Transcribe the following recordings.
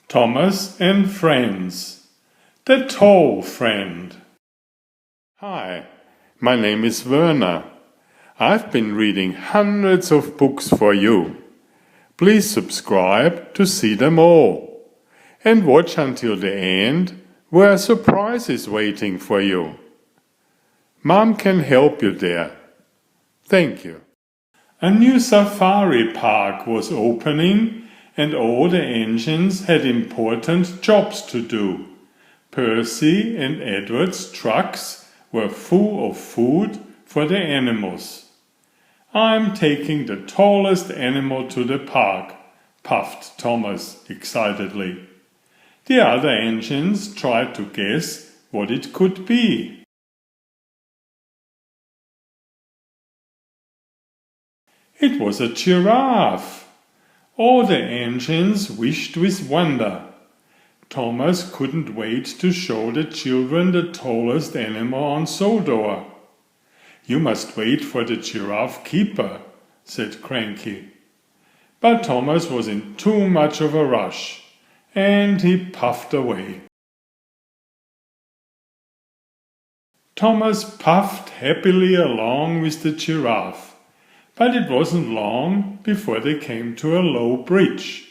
Thomas and Friends. The Tall Friend. Hi, my name is Werner. I've been reading hundreds of books for you. Please subscribe to see them all. And watch until the end, where a surprise is waiting for you. Mom can help you there. Thank you. A new safari park was opening, and all the engines had important jobs to do. Percy and Edward's trucks were full of food for the animals. "I'm taking the tallest animal to the park," puffed Thomas excitedly. The other engines tried to guess what it could be. It was a giraffe. All the engines wished with wonder. Thomas couldn't wait to show the children the tallest animal on Sodor. "You must wait for the giraffe keeper," said Cranky. But Thomas was in too much of a rush, and he puffed away. Thomas puffed happily along with the giraffe. But it wasn't long before they came to a low bridge.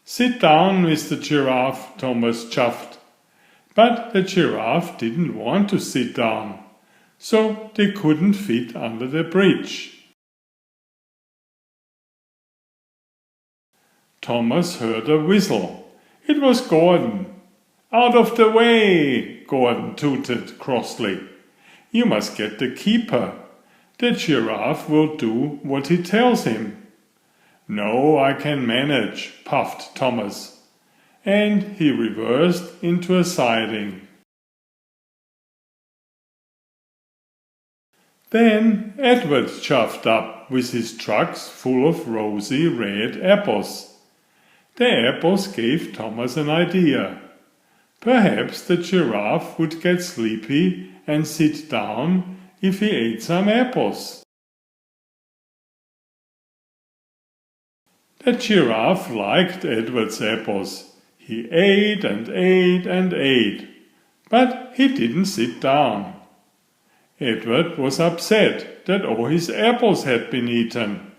"Sit down, Mr. Giraffe," Thomas chuffed. But the giraffe didn't want to sit down, so they couldn't fit under the bridge. Thomas heard a whistle. It was Gordon. "Out of the way," Gordon tooted crossly. "You must get the keeper. The giraffe will do what he tells him." "No, I can manage," puffed Thomas, and he reversed into a siding. Then Edward chuffed up with his trucks full of rosy red apples. The apples gave Thomas an idea. Perhaps the giraffe would get sleepy and sit down if he ate some apples. The giraffe liked Edward's apples. He ate and ate and ate, but he didn't sit down. Edward was upset that all his apples had been eaten.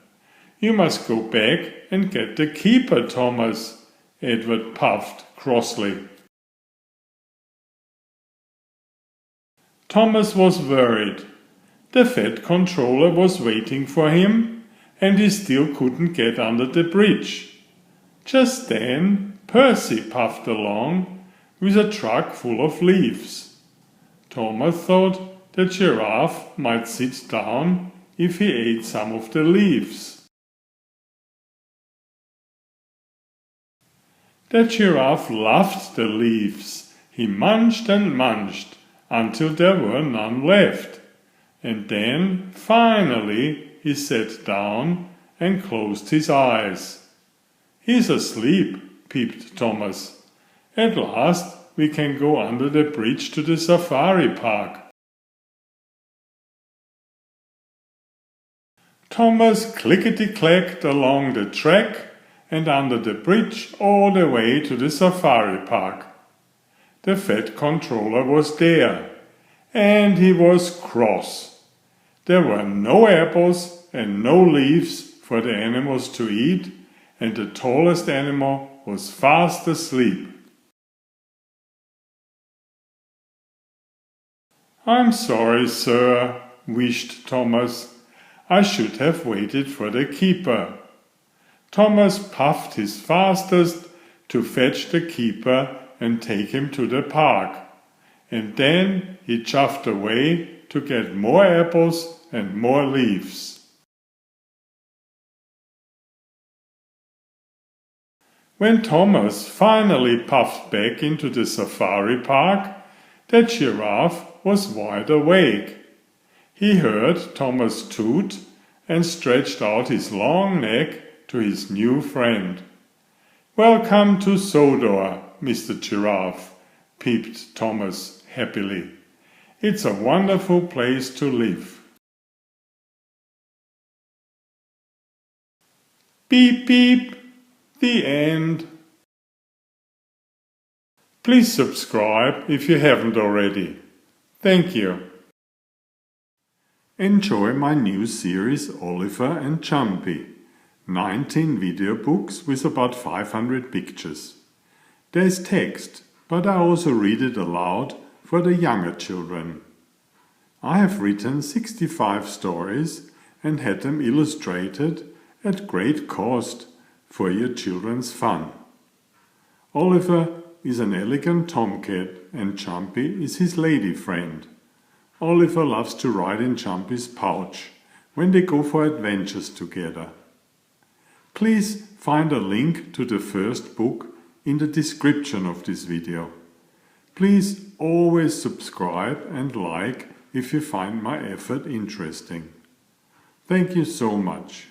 "You must go back and get the keeper, Thomas," Edward puffed crossly. Thomas was worried. The fat controller was waiting for him, and he still couldn't get under the bridge. Just then Percy puffed along with a truck full of leaves. Thomas thought the giraffe might sit down if he ate some of the leaves. The giraffe loved the leaves. He munched and munched until there were none left. And then, finally, he sat down and closed his eyes. "He's asleep," peeped Thomas. "At last we can go under the bridge to the safari park." Thomas clickety-clacked along the track and under the bridge all the way to the safari park. The fat controller was there, and he was cross. There were no apples and no leaves for the animals to eat, and the tallest animal was fast asleep. "I'm sorry, sir," wished Thomas. "I should have waited for the keeper." Thomas puffed his fastest to fetch the keeper and take him to the park, and then he chuffed away to get more apples and more leaves. When Thomas finally puffed back into the safari park, the giraffe was wide awake. He heard Thomas toot and stretched out his long neck to his new friend. "Welcome to Sodor, Mr. Giraffe," peeped Thomas happily. "It's a wonderful place to live." Beep beep, the end. Please subscribe if you haven't already. Thank you. Enjoy my new series Oliver and Jumpy. 19 video books with about 500 pictures. There's text, but I also read it aloud for the younger children. I have written 65 stories and had them illustrated at great cost for your children's fun. Oliver is an elegant tomcat and Jumpy is his lady friend. Oliver loves to ride in Jumpy's pouch when they go for adventures together. Please find a link to the first book in the description of this video. Please always subscribe and like if you find my effort interesting. Thank you so much.